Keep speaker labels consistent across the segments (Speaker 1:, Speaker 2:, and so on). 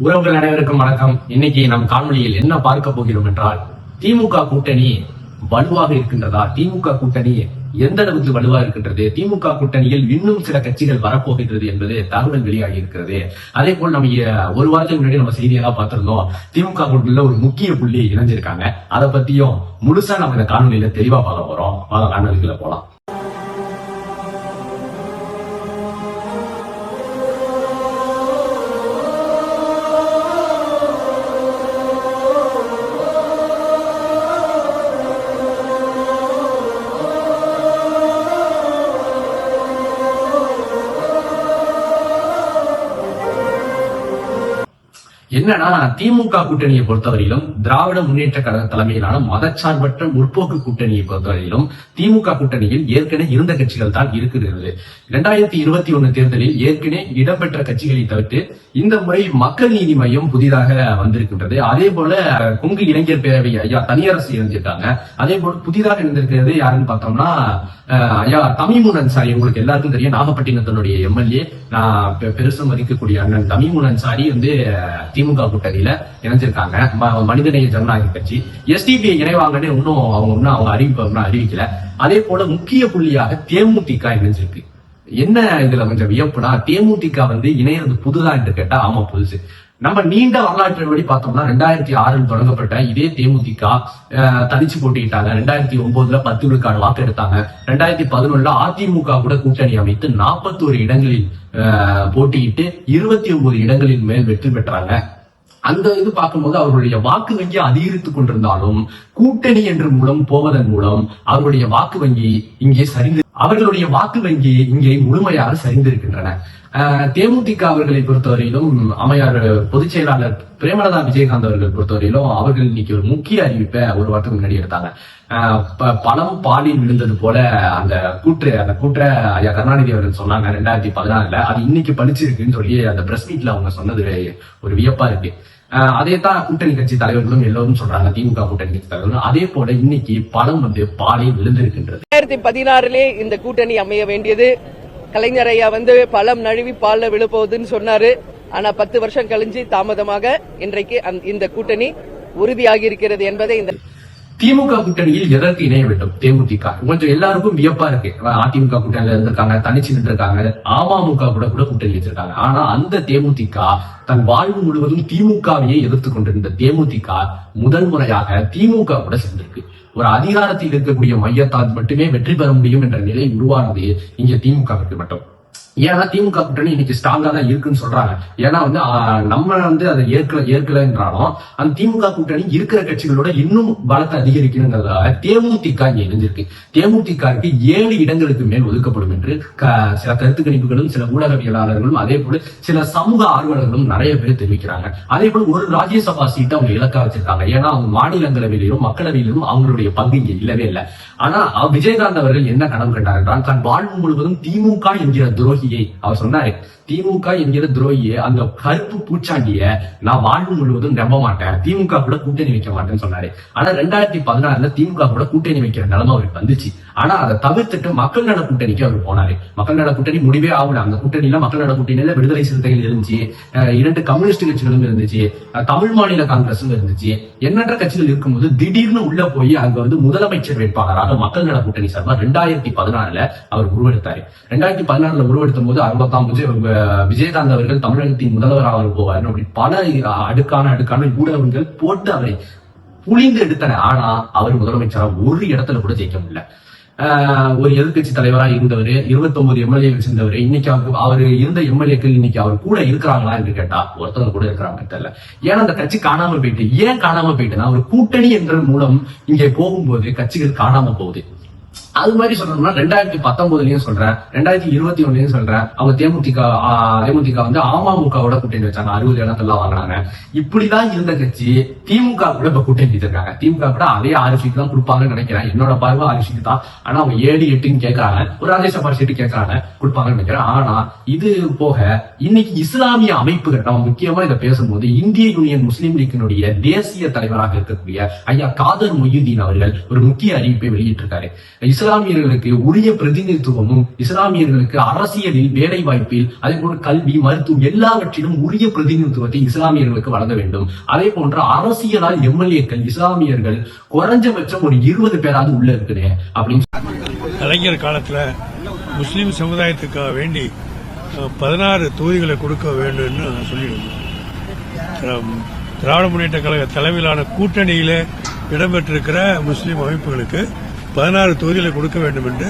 Speaker 1: உறவுகள் அனைவருக்கும் வணக்கம். இன்னைக்கு நம் காணொலியில் என்ன பார்க்க போகிறோம் என்றால், திமுக கூட்டணி வலுவாக இருக்கின்றதா? திமுக கூட்டணி எந்த அளவுக்கு வலுவாக இருக்கின்றது? திமுக கூட்டணியில் இன்னும் சில கட்சிகள் வரப்போகின்றது என்பது தகவல் வெளியாகி இருக்கிறது. அதே போல் நம்ம ஒரு வாரத்துக்கு முன்னாடி நம்ம செய்தியெல்லாம் பார்த்திருந்தோம். திமுக கூட்டணியில ஒரு முக்கிய புள்ளி இணைஞ்சிருக்காங்க. அதை பத்தியும் முழுசா நம்ம இந்த காணொலியில தெளிவா பார்க்க போறோம். காணொலிகளை போலாம். என்னன்னா, திமுக கூட்டணியை பொறுத்தவரையிலும் திராவிட முன்னேற்ற கழக தலைமையிலான மதச்சார்பற்ற முற்போக்கு கூட்டணியை பொறுத்தவரையிலும் திமுக கூட்டணியில் ஏற்கனவே இருந்த கட்சிகள் தான் இருக்கிறது. 2021 தேர்தலில் ஏற்கனவே இடம்பெற்ற கட்சிகளை தவிர்த்து இந்த முறை மக்கள் நீதி மையம் புதிதாக வந்திருக்கின்றது. அதே போல கொங்கு இளைஞர் பேரவை ஐயா தனியரசு இணைஞ்சிருக்காங்க. அதே போல புதிதாக இணைந்திருக்கிறது யாருன்னு பார்த்தோம்னா ஐயா தமிமுன் அன்சாரி. உங்களுக்கு எல்லாருக்கும் தெரியும், நாகப்பட்டினத்தினுடைய எம்எல்ஏ, நான் பெருசு மதிக்கக்கூடிய அண்ணன் தமிமுன் அன்சாரி திமுக கூட்டணியில இணைஞ்சிருக்காங்க. மனிதநேய ஜனநாயக கட்சி எஸ்டிபிஐ இணைவாங்கன்னு அவங்க அறிவிக்கல. அதே போல முக்கிய புள்ளியாக தேமுதிக இணைஞ்சிருக்கு. என்ன இதுல கொஞ்சம் வியப்புனா, தேமுதிக இணையது புதுதா என்று கேட்டா ஆமா புதுசு. நம்ம நீண்ட வரலாற்று பார்த்தோம்னா 2006 தொடங்கப்பட்ட இதே தேமுதிக தனிச்சு போட்டிட்டாங்க. 2009 10 விழுக்காடு வாக்கு எடுத்தாங்க. 2011 அதிமுக கூட கூட்டணி அமைத்து 41 இடங்களில் போட்டியிட்டு 29 இடங்களின் மேல் வெற்றி பெற்றாங்க. அந்த இது பார்க்கும்போது அவர்களுடைய வாக்கு வங்கி அதிகரித்துக் கொண்டிருந்தாலும் கூட்டணி என்ற மூலம் போவதன் மூலம் அவர்களுடைய வாக்கு வங்கி இங்கே முழுமையாக சரிந்திருக்கின்றன. தேமுதிக அவர்களை பொறுத்தவரையிலும் அமையார் பொதுச் செயலாளர் பிரேமலதா விஜயகாந்த் அவர்கள் பொறுத்தவரையிலும் அவர்கள் இன்னைக்கு ஒரு முக்கிய அறிவிப்பை ஒரு வாரத்துக்கு முன்னாடி எடுத்தாங்க. பணம் பாலில் விழுந்தது போல அந்த கூற்ற ஐயா கருணாநிதி அவர்கள் சொன்னாங்க 2014. அது இன்னைக்கு பழிச்சிருக்குன்னு சொல்லி அந்த பிரஸ் மீட்ல அவங்க சொன்னது ஒரு வியப்பா இருக்கு. அதேதான் கூட்டணி கட்சி தலைவர்களும் எல்லோரும் சொல்றாங்க, திமுக கூட்டணி கட்சி தலைவர்களும். அதே போல இன்னைக்கு பணம் பாலில் விழுந்திருக்கின்றது.
Speaker 2: 2016 இந்த கூட்டணி அமைய வேண்டியது. கலைஞர் ஐயா பழம் நழுவி பால்ல விழுப்போகுதுன்னு சொன்னாரு. ஆனா 10 வருஷம் கழிஞ்சு தாமதமாக இன்றைக்கு இந்த கூட்டணி உறுதியாகி இருக்கிறது என்பதை இந்த
Speaker 1: திமுக கூட்டணியில் எதற்கு இணைய வேண்டும் தேமுதிக? கொஞ்சம் எல்லாருக்கும் வியப்பா இருக்கு. அதிமுக கூட்டணியில இருந்திருக்காங்க, தனிச்சு நின்றுருக்காங்க, அமமுக கூட கூட்டணி வச்சிருக்காங்க. ஆனா அந்த தேமுதிக தன் வாழ்வு முழுவதும் திமுகவையே எதிர்த்து கொண்டிருந்த தேமுதிக முதல் முறையாக திமுக கூட சேர்ந்திருக்கு. ஒரு அதிகாரத்தில் இருக்கக்கூடிய மையத்தால் மட்டுமே வெற்றி பெற முடியும் என்ற நிலை உருவானது இங்க திமுகவுக்கு மட்டும். ஏன்னா திமுக கூட்டணி இன்னைக்கு ஸ்ட்ராங்கா தான் இருக்குன்னு சொல்றாங்க. ஏன்னா நம்ம அதை ஏற்கல என்றாலும் அந்த திமுக கூட்டணி இருக்கிற கட்சிகளோட இன்னும் பலத்தை அதிகரிக்கணுங்கிறதால தேமுதிக இங்க இணைஞ்சிருக்கு. தேமுதிகவுக்கு 7 இடங்களுக்கு மேல் ஒதுக்கப்படும் என்று சில கருத்து கணிப்புகளும் சில ஊடகவியலாளர்களும் அதே போல சில சமூக ஆர்வலர்களும் நிறைய பேர் தெரிவிக்கிறாங்க. அதே போல ஒரு ராஜ்யசபா சீட்டை அவங்க இலக்கா வச்சிருக்காங்க. ஏன்னா அவங்க மாநிலங்களவையிலும் மக்களவையிலும் அவங்களுடைய பங்கு இங்க இல்லவே இல்லை. ஆனா விஜயகாந்த் அவர்கள் என்ன கனவு கண்டார் என்றால், தன் வாழ்வு முழுவதும் திமுக என்கிற துரோகியை அவர் சொன்னாரு. திமுக என்கிற துரோகியை, அந்த கருப்பு பூச்சாண்டிய நான் வாழ்வு முழுவதும் நம்ப மாட்டேன், திமுக கூட கூட்டணி வைக்க மாட்டேன்னு சொன்னாரு. ஆனா 2016 திமுக கூட கூட்டணி வைக்கிற நிலைமை அவருக்கு வந்துச்சு. ஆனா அதை தவிர்த்துட்டு மக்கள் நல கூட்டணிக்கு அவர் போனாரு. மக்கள் நல கூட்டணி முடிவே ஆகல. அந்த கூட்டணியில மக்கள் நல கூட்டணியில விடுதலை சிறுத்தைகள் இருந்துச்சு, 2 கம்யூனிஸ்ட் கட்சிகளும் இருந்துச்சு, தமிழ் மாநில காங்கிரஸும் இருந்துச்சு, எண்ணற்ற கட்சிகள் இருக்கும்போது திடீர்னு உள்ள போய் அங்க முதலமைச்சர் வேட்பாளராக மக்கள் நல கூட்டணி சார்பா 2014 அவர் உருவெடுத்தாரு. 2014 உருவெடுத்தும் போது 60 விஜயகாந்த் அவர்கள் தமிழகத்தின் முதல்வராக போவார் அப்படி பல அடுக்கான ஊடகங்கள் போட்டு அவரை புளிந்து எடுத்தன. ஆனா அவர் முதலமைச்சராக ஒரு இடத்துல கூட ஜெயிக்க முடியல. ஒரு எதிர்கட்சி தலைவராக இருந்தவர், 29 எம்எல்ஏ வச்சிருந்தவர், இன்னைக்கு அவர் இருந்த எம்எல்ஏக்கள் இன்னைக்கு அவர் கூட இருக்கிறாங்களா என்று கேட்டா ஒருத்தவங்க கூட இருக்கிறாங்க தெரியல. ஏன்னா அந்த கட்சி காணாம போயிட்டு. ஏன் காணாம போயிட்டுன்னா, ஒரு கூட்டணி என்ற மூலம் இங்கே போகும்போது கட்சிகள் காணாம போகுது. அது மாதிரி சொல்லணும்னா 2019 சொல்றேன், 2021 சொல்றேன், அவங்க தேமுதிக அமமுகவோட கூட்டணி வச்சாங்க, 60 இடத்துல வாங்கினாங்க. இப்படிதான் இருந்த கட்சி திமுக கூட இப்ப கூட்டணி வச்சிருக்காங்க. திமுக கூட அதே 6 சீட் தான் கொடுப்பாங்கன்னு நினைக்கிறேன். என்னோட பார்வை 6 சீட் தான். ஆனா அவங்க 7, 8 கேட்கறாங்க, ஒரு ராஜ்யசபா சீட்டு கேட்கறாங்க, கொடுப்பாங்கன்னு நினைக்கிறேன். ஆனா இது போக இன்னைக்கு இஸ்லாமிய அமைப்புகள், நம்ம முக்கியமா இதை பேசும்போது இந்திய யூனியன் முஸ்லீம் லீக்கினுடைய தேசிய தலைவராக இருக்கக்கூடிய ஐயா காதர் மொய்யுதீன் அவர்கள் ஒரு முக்கிய அறிவிப்பை வெளியிட்டிருக்காரு. இஸ்லாமியர்களுக்கு உரிய பிரதிநிதித்துவமும், இஸ்லாமியர்களுக்கு அரசியலில், வேலை வாய்ப்பில், அதே போல கல்வி, மருத்துவம் எல்லாவற்றிலும் உரிய பிரதிநிதித்துவத்தை இஸ்லாமியர்களுக்கு வழங்க வேண்டும். அதே போன்ற அரசியலால் எம்எல்ஏக்கள் இஸ்லாமியர்கள் குறைஞ்சபட்சம் ஒரு 20 பேராவது உள்ள இருக்குது அப்படின்னு.
Speaker 3: கலைஞர் காலத்துல முஸ்லீம் சமுதாயத்துக்காக வேண்டி 16 தொகுதிகளை கொடுக்க வேண்டும்னு சொல்லியிருந்தோம். திராவிட முன்னேற்ற கழக தலைமையிலான கூட்டணியிலே இடம்பெற்றிருக்கிற முஸ்லீம் அமைப்புகளுக்கு 16 தொகுதிகளை கொடுக்க வேண்டும் என்று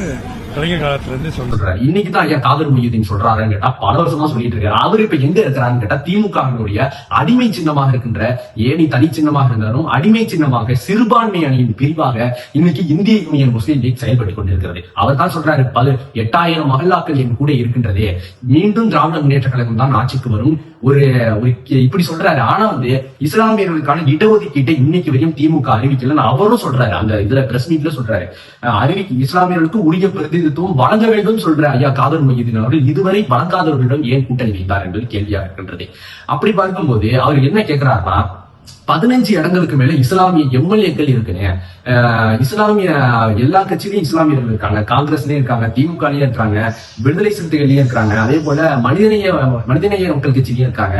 Speaker 3: கலைஞர் காலத்திலிருந்து சொல்றாரு.
Speaker 1: இன்னைக்குதான் ஐயா காதர் மொய்தீன் சொல்றாருன்னு கேட்டா பல வருஷமா சொல்லிட்டு இருக்காரு. அவர் இப்ப எங்க இருக்கிறாருன்னு கேட்டா திமுகவினுடைய அடிமை சின்னமாக இருக்கின்ற ஏனி தனி சின்னமாக இருந்தாலும் அடிமை சின்னமாக சிறுபான்மை அணியின் பிரிவாக இன்னைக்கு இந்திய யூனியன் முஸ்லீம் லீக் செயல்பட்டுக் கொண்டிருக்கிறது. அவர் தான் சொல்றாரு 8000 மகல்லாக்கள் என் கூட இருக்கின்றதே, மீண்டும் திராவிட முன்னேற்ற கழகம் தான் ஆட்சிக்கு வரும் ஒரு இப்படி சொல்றாரு. ஆனா இஸ்லாமியர்களுக்கான இடஒதுக்கீட்டை இன்னைக்கு வரையும் திமுக அறிவிக்கலன்னு அவரும் சொல்றாரு. அந்த இதுல பிரஸ் மீட்ல சொல்றாரு, இஸ்லாமியர்களுக்கு உரிய பிரதிநிதித்துவம் வழங்க வேண்டும் சொல்ற ஐயா காதர் மொய்தீன் அவர்கள் இதுவரை வழங்காதவர்களிடம் ஏன் கூட்டணி வைத்தார் என்பது கேள்வியாக இருக்கின்றது. அப்படி பார்க்கும்போது அவர் என்ன கேட்கிறாருன்னா, 15 இடங்களுக்கு மேல இஸ்லாமிய எம்எல்ஏக்கள் இருக்குங்க. இஸ்லாமிய எல்லா கட்சியிலையும் இஸ்லாமியர்கள் இருக்காங்க, காங்கிரஸ்லயும் இருக்காங்க, திமுகலயும் இருக்காங்க, விடுதலை சிறுத்தைகள்லயும் இருக்காங்க, அதே போல மனிதநேய மக்கள் கட்சியிலயும் இருக்காங்க,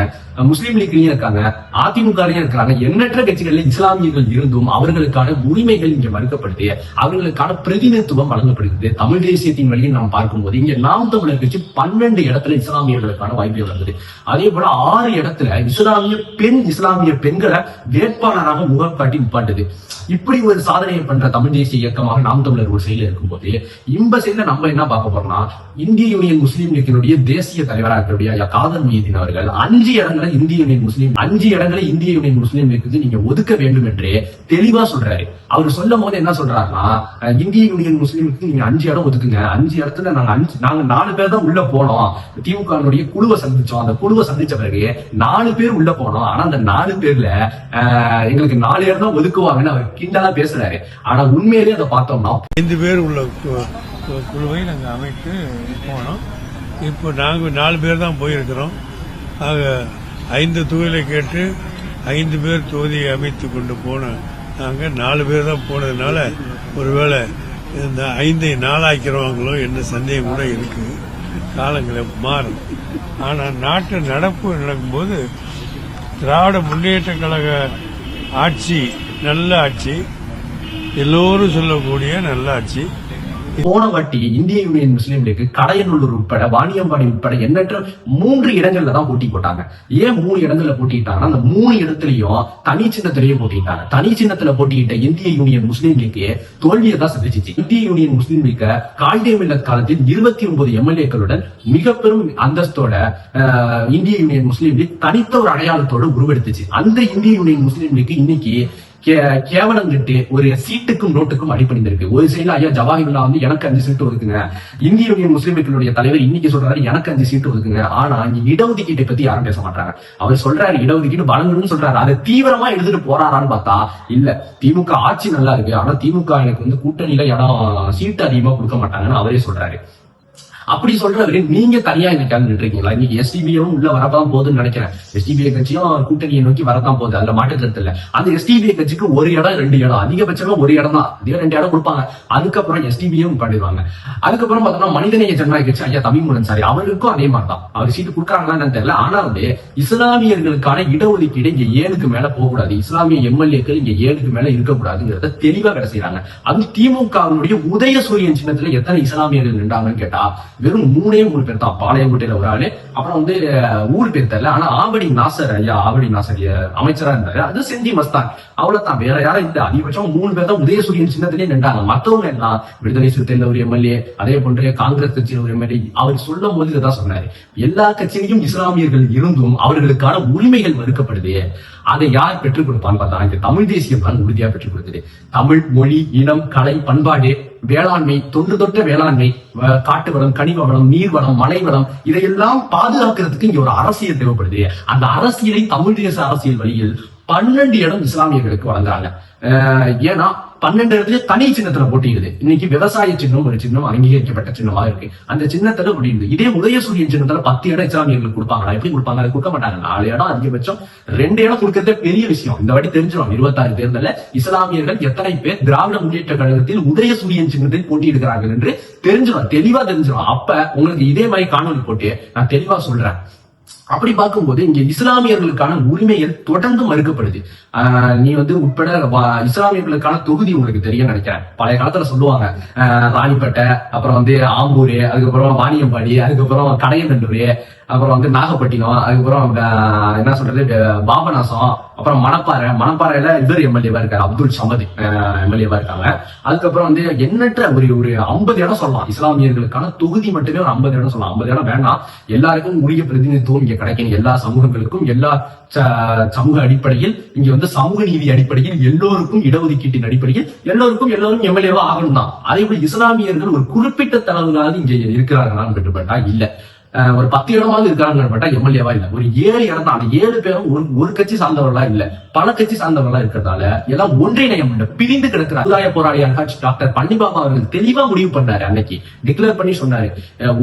Speaker 1: முஸ்லீம் லீக்லயும் இருக்காங்க, அதிமுகலயும் இருக்காங்க. எண்ணற்ற கட்சிகளில் இஸ்லாமியர்கள் இருந்தும் அவர்களுக்கான உரிமைகள் இங்க மறுக்கப்படுது, அவர்களுக்கான பிரதிநிதித்துவம் வழங்கப்படுகிறது. தமிழ் தேசியத்தின் வழியில் நாம் பார்க்கும்போது இங்க நாம் தமிழர் கட்சி 12 இடத்துல இஸ்லாமியர்களுக்கான வாய்ப்பு வருது. அதே போல 6 இடத்துல இஸ்லாமிய பெண்களை வேட்பாளராக முகம் காட்டி நிப்பாட்டுது. இப்படி ஒரு சாதனையை பண்ற தமிழ் தேசிய இயக்கமாக நாம் தமிழர் ஒரு செயல இருக்கும்போது இந்த செயல நம்ம என்ன பார்க்க போறோம்னா, இந்திய யூனியன் முஸ்லீம் லீக்கினுடைய தேசிய தலைவராக இருக்கக்கூடிய காதர் மொய்தீன் அவர்கள் 5 இடங்களை இந்திய யூனியன் முஸ்லீம் லீக்கு நீங்க ஒதுக்க வேண்டும் என்று தெளிவா சொல்றாரு. அவர் சொல்லும் போது என்ன சொல்றாருன்னா, இந்திய யூனியன் முஸ்லீமுக்கு நீங்க 5 இடம் ஒதுக்குங்க, 5 இடத்துல நாங்க 4 பேர் தான் உள்ள போனோம். திமுக குழுவை சந்திச்சோம், அந்த குழுவை சந்திச்ச பிறகு 4 பேர் உள்ள போனோம். ஆனா அந்த 4 பேர்ல எங்களுக்கு 4 இடம் தான் ஒதுக்குவாங்கன்னு அவர் கிண்டலா பேசுறாரு. ஆனா உண்மையிலேயே அதை பார்த்தோம்னா
Speaker 3: 5 பேர் உள்ள குழுவை நாங்க அமைத்து போனோம். இப்போ நாங்க 4 பேர் தான் போயிருக்கிறோம். ஆக 5 தொகுதிகளை கேட்டு 5 பேர் தொகுதியை அமைத்து கொண்டு போன நாங்க 4 பேர் தான் போனதுனால ஒருவேளை இந்த 5ஐ 4 ஆக்கிறவாங்களோ என்ன சந்தேகம் கூட இருக்கு. காலங்களை மாறும். ஆனா நாட்டு நடப்பு நடக்கும்போது திராவிட முன்னேற்ற கழக ஆட்சி நல்ல ஆட்சி, எல்லோரும் சொல்லக்கூடிய நல்ல ஆட்சி.
Speaker 1: போன வாட்டி இந்திய யூனியன் முஸ்லீம் லீக் கடையநல்லூர் உட்பட வாணியம்பாடி உட்பட எண்ணற்ற 3 இடங்கள்ல தான் போட்டி போட்டாங்க. ஏன் 3 இடங்கள்ல போட்டிட்டாங்கன்னா, அந்த 3 இடத்துலயும் தனி சின்னத்திலேயும் போட்டிட்டாங்க. தனி சின்னத்துல போட்டியிட்ட இந்திய யூனியன் முஸ்லீம் லீக் தோல்வியை தான் சந்திச்சிச்சு. இந்திய யூனியன் முஸ்லீம் லீக் கால்டே மில்லத் காலத்தில் 29 எம்எல்ஏக்களுடன் மிக பெரும் அந்தஸ்தோட இந்திய யூனியன் முஸ்லீம் லீக் தனித்த ஒரு அடையாளத்தோடு உருவெடுத்துச்சு. அந்த இந்திய யூனியன் முஸ்லீம் லீக் இன்னைக்கு கேவலம் கட்டு ஒரு சீட்டுக்கும் நோட்டுக்கும் அடிபணிந்திருக்கு. ஒரு சைடுல ஐயா ஜவாஹிருல்லா எனக்கு 5 சீட்டு ஒதுக்குங்க, இந்திய யூனியன் முஸ்லீம் லீக்கினுடைய தலைவர் இன்னைக்கு சொல்றாரு எனக்கு 5 சீட்டு ஒதுக்குங்க. ஆனா இங்க இடஒதுக்கீட்டை பத்தி யாரும் பேச மாட்டாங்க. அவர் சொல்றாரு இடஒதுக்கீடு வழங்கணும்னு சொல்றாரு. அதை தீவிரமா எடுத்துட்டு போறாரான்னு பார்த்தா இல்ல, திமுக ஆட்சி நல்லா இருக்கு, ஆனா திமுக எனக்கு கூட்டணியில இடம் சீட்டு அதிகமா கொடுக்க மாட்டாங்கன்னு அவரே சொல்றாரு. அப்படி சொல்றவரு நீங்க தனியா இன்னைக்கு நின்றீங்களா? இன்னைக்கு எஸ்டிபியும் உள்ள வரதான் போகுதுன்னு நினைக்கிறேன். எஸ்டிபிஐ கட்சியும் கூட்டணியை நோக்கி வரதான் போகுது, அதுல மாற்று கருத்து இல்ல. அந்த எஸ்டிபிஐ கட்சிக்கு 1 இடம் 2 இடம் அதிகபட்சமா 1 இடம் தான், அதே 2 இடம் கொடுப்பாங்க. அதுக்கப்புறம் எஸ்டிபியும் பண்ணிடுவாங்க. அதுக்கப்புறம் பார்த்தோம்னா மனிதநேய ஜனநாயக கட்சி ஐயா தமிழ்முடன் சாரி அவருக்கும் அதே மாதிரி தான். அவர் சீட்டு கொடுக்குறாங்களான்னு தெரியல. ஆனா இஸ்லாமியர்களுக்கான இடஒதுக்கீடு இங்க 7க்கு மேல போகக்கூடாது, இஸ்லாமிய எம்எல்ஏக்கள் இங்க 7க்கு மேல இருக்கக்கூடாதுங்கிறத தெளிவா வேலை செய்யறாங்க. அது திமுகவினுடைய உதயசூரியன் சின்னத்துல எத்தனை இஸ்லாமியர்கள் நின்றாங்கன்னு கேட்டா வெறும் 3 பேர் தான். பாளையங்கோட்டையில ஒரு ஆளு, அப்புறம் ஊர் பேர் தெரியல. ஆனா ஆவடி நாசர் அமைச்சரா இருந்தாரு, அது செஞ்சி மஸ்தான், அவ்வளவுதான். வேற யாரும் இல்ல. அதிகபட்சம் 3 பேர் தான் உதயசூரியன் சின்னத்திலே நின்றாங்க. மத்தவங்க எல்லாம் விடுதலை சிறுத்தையில ஒரு எம்எல்ஏ, அதே போன்ற காங்கிரஸ் கட்சியில ஒரு எம்எல்ஏ. அவர் சொல்லும் போது இதான் சொன்னாரு, எல்லா கட்சியிலையும் இஸ்லாமியர்கள் இருந்தும் அவர்களுக்கான உரிமைகள் மறுக்கப்படுது. அதை யார் பெற்றுக் கொடுப்பான்னு பார்த்தா இந்த தமிழ் தேசியம் தான் உறுதியா பெற்றுக் கொடுத்தது. தமிழ், மொழி, இனம், கலை, பண்பாடு, வேளாண்மை, தொன்று தொட்ட வேளாண்மை, காட்டு வளம், கனிம வளம், நீர் வளம், மலை வளம், இதையெல்லாம் பாதுகாக்கிறதுக்கு இங்க ஒரு அரசியல் தேவைப்படுது. அந்த அரசியலை தமிழ் தேச அரசியல் வழியில் 12 இடம் இஸ்லாமியர்களுக்கு வழங்குறாங்க. ஏன்னா 12 இடத்துல தனி சின்னத்துல போட்டியிடுது. இன்னைக்கு விவசாய சின்னம் ஒரு சின்னம் அங்கீகரிக்கப்பட்ட சின்னமா இருக்கு. அந்த சின்னத்துல போட்டியிடுது. இதே உதயசூரியன் சின்னத்துல 10 இடம் இஸ்லாமியர்களுக்கு கொடுப்பாங்களா? எப்படி கொடுப்பாங்க? அதை கொடுக்க மாட்டாங்க. 4 இடம் அதிகபட்சம் 2 இடம் கொடுக்கறதே பெரிய விஷயம். இந்த வாட்டி தெரிஞ்சிடும் 26 தேர்தலில் இஸ்லாமியர்கள் எத்தனை பேர் திராவிட முன்னேற்ற கழகத்தில் உதயசூரியன் சின்னத்தில் போட்டியிடுகிறார்கள் என்று தெரிஞ்சிடும், தெளிவா தெரிஞ்சிடும். அப்ப உங்களுக்கு இதே மாதிரி காணொலி போட்டு நான் தெளிவா சொல்றேன். அப்படி பார்க்கும்போது இங்க இஸ்லாமியர்களுக்கான உரிமைகள் தொடர்ந்து மறுக்கப்படுது. நீ உட்பட இஸ்லாமியர்களுக்கான தொகுதி உங்களுக்கு தெரியும் நினைக்கிறேன். பழைய காலத்துல சொல்லுவாங்க ராணிப்பேட்டை, அப்புறம் ஆம்பூர், அதுக்கப்புறம் வாணியம்பாடி, அதுக்கப்புறம் கடையநல்லூர், அப்புறம் நாகப்பட்டினம், அதுக்கப்புறம் என்ன சொல்றது பாபநாசம், அப்புறம் மணப்பாறையில இவர் எம்எல்ஏவா இருக்காரு, அப்துல் சமது எம்எல்ஏவா இருக்காங்க. அதுக்கப்புறம் எண்ணற்ற ஒரு 50 இடம் சொல்லலாம். இஸ்லாமியர்களுக்கான தொகுதி மட்டுமே ஒரு 50 இடம் சொல்லலாம். 50 இடம் வேண்டாம், எல்லாருக்கும் உரிய பிரதிநிதித்துவம் இங்க கிடைக்கும். எல்லா சமூகங்களுக்கும் எல்லா சமூக அடிப்படையில் இங்க சமூக நீதி அடிப்படையில் எல்லோருக்கும் இடஒதுக்கீட்டின் அடிப்படையில் எல்லோரும் எம்எல்ஏவா ஆகணும் தான். அதே போல இஸ்லாமியர்கள் ஒரு குறிப்பிட்ட தளவுகளாவது இங்க இருக்கிறார்களான்னு கேட்டுப்பட்டா இல்ல. ஒரு 10 இடமாவது இருக்காங்க எம்எல்ஏவா இல்ல. ஒரு 7 இடம் தான். அந்த 7 பேரும் ஒரு கட்சி சார்ந்தவர்களா இல்ல, பல கட்சி சார்ந்தவர்களா இருக்கிறதால எல்லாம் ஒன்றிணையம் பிரிந்து கிடக்கிறார். சமுதாய போராளி அல்ஹாஜ் டாக்டர் பழனிபாபா அவர்கள் தெளிவா முடிவு பண்ணாரு. அன்னைக்கு டிக்ளேர் பண்ணி சொன்னாரு,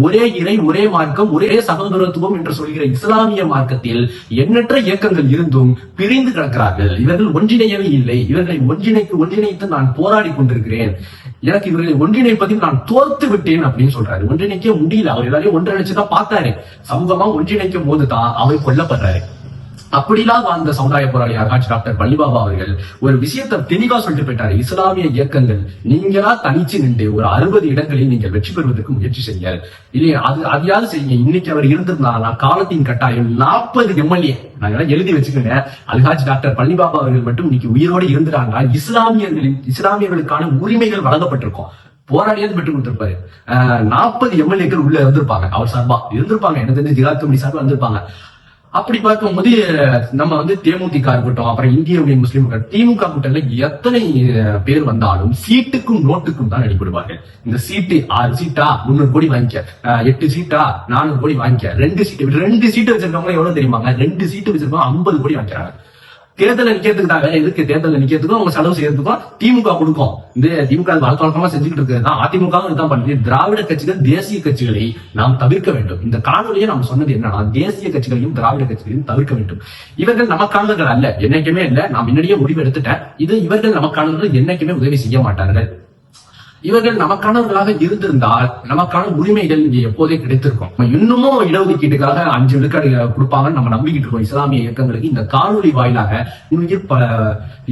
Speaker 1: ஒரே இறை, ஒரே மார்க்கம், ஒரே சகோதரத்துவம் என்று சொல்கிற இஸ்லாமிய மார்க்கத்தில் எண்ணற்ற இயக்கங்கள் இருந்தும் பிரிந்து கிடக்கிறார்கள். இவர்கள் ஒன்றிணையவே இல்லை. இவர்களை ஒன்றிணைத்து நான் போராடி கொண்டிருக்கிறேன். எனக்கு இவர்களை ஒன்றிணைப்பதில் நான் தோத்து விட்டேன் அப்படின்னு சொல்றாரு. ஒன்றிணைக்க முடியல. அவர் எல்லாரையும் ஒன்றிணைச்சுதான் பார்த்தாரு. சமூகமா ஒன்றிணைக்கும் போதுதான் அவர் கொல்லப்படுறாரு. அப்படிலாம் வாழ்ந்த சமுதாய போராளி அல்ஹாஜ் டாக்டர் பழனிபாபா அவர்கள் ஒரு விஷயத்தை தெளிவா சொல்லிட்டு போயிட்டாரு. இஸ்லாமிய இயக்கங்கள் நீங்களா தனிச்சு நின்று ஒரு 60 இடங்களில் நீங்கள் வெற்றி பெறுவதற்கு முயற்சி செய்ய இல்லையா, அதையாவது செய்யுங்க. இன்னைக்கு அவர் இருந்திருந்தாங்கன்னா காலத்தின் கட்டாயம் 40 எம்எல்ஏ நாங்க எழுதி வச்சுக்கோங்க. அல்ஹாஜ் டாக்டர் பழனிபாபா அவர்கள் மட்டும் இன்னைக்கு உயிரோடு இருந்துட்டாங்கன்னா இஸ்லாமியர்களுக்கான உரிமைகள் வழங்கப்பட்டிருக்கும். போராடியாவது பெற்றுக் கொடுத்திருப்பாரு. 40 எம்எல்ஏக்கள் உள்ள இருந்திருப்பாங்க. அவர் சார்பா இருந்திருப்பாங்க. எனக்கு தெரிஞ்ச ஜிகாத் கமிட்டி சார்பா இருந்திருப்பாங்க. அப்படி பார்க்கும்போது நம்ம தேமுதிக இருக்கட்டும், அப்புறம் இந்திய யூனியன் முஸ்லீம் திமுக கூட்டணியில எத்தனை பேர் வந்தாலும் சீட்டுக்கும் நோட்டுக்கும் தான் அடிபடுவார்கள். இந்த சீட்டு 6 சீட்டா 300 கோடி வாங்கிக்க, 8 சீட்டா 400 கோடி வாங்கிக்க, 2 சீட்டு வச்சிருக்கவங்க எவ்வளவு தெரியுமாங்க? 2 சீட்டு வச்சிருக்கவங்க 50 கோடி வாங்கிக்கிறாங்க. தேர்தல் நிக்கிறதுக்கு தான் வேற எதுக்கு? தேர்தல் நிக்கிறதுக்கும் அவங்க செலவு செய்யறதுக்கும் திமுக கொடுக்கும். இந்த திமுக வழக்கமா செஞ்சுக்கிட்டு இருக்கிறது அதிமுக இதுதான் பண்ணுது. திராவிட கட்சிகள், தேசிய கட்சிகளை நாம் தவிர்க்க வேண்டும். இந்த காணொலியை நாம் சொன்னது என்னன்னா, தேசிய கட்சிகளையும் திராவிட கட்சிகளையும் தவிர்க்க வேண்டும். இவர்கள் நமக்கானவர்கள் அல்ல, என்னைக்குமே இல்ல. நான் முன்னாடியே முடிவு எடுத்துட்டேன். இவர்கள் நமக்கானவர்கள் என்னைக்குமே உதவி செய்ய மாட்டார்கள். இவர்கள் நமக்கானவர்களாக இருந்திருந்தால் நமக்கான உரிமைகள் இங்க எப்போதே கிடைத்திருக்கும். இன்னமும் இடஒதுக்கீட்டுக்காக 5 விழுக்காடு கொடுப்பாங்கன்னு நம்ம நம்பிக்கிட்டு இருக்கோம். இஸ்லாமிய இயக்கங்களுக்கு இந்த காணொலி வாயிலாக பல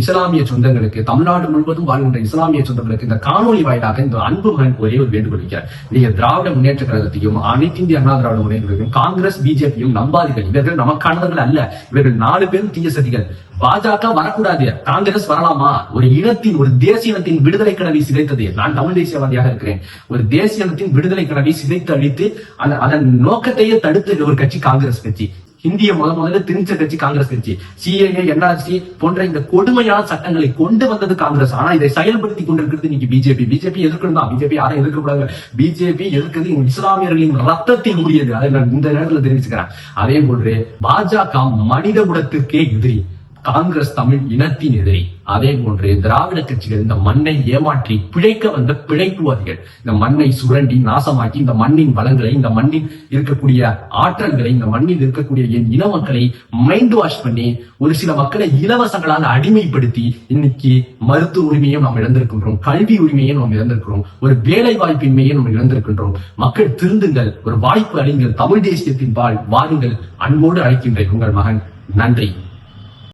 Speaker 1: இஸ்லாமிய சொந்தங்களுக்கு, தமிழ்நாடு முழுவதும் வாழ்கின்ற இஸ்லாமிய சொந்தங்களுக்கு இந்த காணொலி வாயிலாக இந்த அன்பு மகன் ஒரே ஒரு வேண்டுகோள் வைக்கிறார். நீங்க திராவிட முன்னேற்ற கழகத்தையும், அனைத்து இந்திய அண்ணா திராவிட முன்னேற்ற, காங்கிரஸ், பிஜேபியும் நம்பாதீர்கள். இவர்கள் நமக்கானவர்கள் அல்ல. இவர்கள் 4 பேரும் தீய சதிகள். பாஜக வரக்கூடாது, காங்கிரஸ் வரலாமா? ஒரு இனத்தின், ஒரு தேசிய இனத்தின் விடுதலை கனவை சிதைத்தது. நான் தமிழ் தேசியவாதியாக இருக்கிறேன். ஒரு தேசிய இனத்தின் விடுதலை கனவை சிதைத்து அழித்து அதன் நோக்கத்தையே தடுத்த ஒரு கட்சி காங்கிரஸ் கட்சி. இந்திய முதல்ல திணிச்ச கட்சி காங்கிரஸ் கட்சி. சிஏஏ, என்ஆர்சி போன்ற இந்த கொடுமையான சட்டங்களை கொண்டு வந்தது காங்கிரஸ். ஆனா இதை செயல்படுத்தி கொண்டிருக்கிறது இன்னைக்கு பிஜேபி எதிர்க்கணும் தான். பிஜேபி யாரும் எதிர்க்கக்கூடாது. பிஜேபி எதிர்க்கிறது இஸ்லாமியர்களின் ரத்தத்தில் முடியது. அதை நான் இந்த நேரத்தில் தெரிவிச்சுக்கிறேன். அதே போன்று பாஜக மனித குலத்திற்கே எதிரி, காங்கிரஸ் தமிழ் இனத்தின் எதிரி. அதே போன்று திராவிட கட்சிகள் இந்த மண்ணை ஏமாற்றி பிழைக்க வந்த பிழைப்புவாதிகள். இந்த மண்ணை சுரண்டி நாசமாக்கி இந்த மண்ணின் வளங்களை, இந்த மண்ணில் இருக்கக்கூடிய ஆற்றல்களை, இந்த மண்ணில் இருக்கக்கூடிய என் இன மக்களை மைண்ட் வாஷ் பண்ணி ஒரு சில மக்களை இலவசங்களால் அடிமைப்படுத்தி இன்னைக்கு மருத்துவ உரிமையும் நாம் இழந்திருக்கின்றோம், கல்வி உரிமையும் நாம் இழந்திருக்கிறோம், ஒரு வேலை வாய்ப்பின்மையும் நாம் இழந்திருக்கின்றோம். மக்கள் திருந்துங்கள், ஒரு வாய்ப்பு அளிங்கள், தமிழ் தேசியத்தின் பால் வாருங்கள். அன்போடு அழைக்கின்றேன் உங்கள் மகன். நன்றி.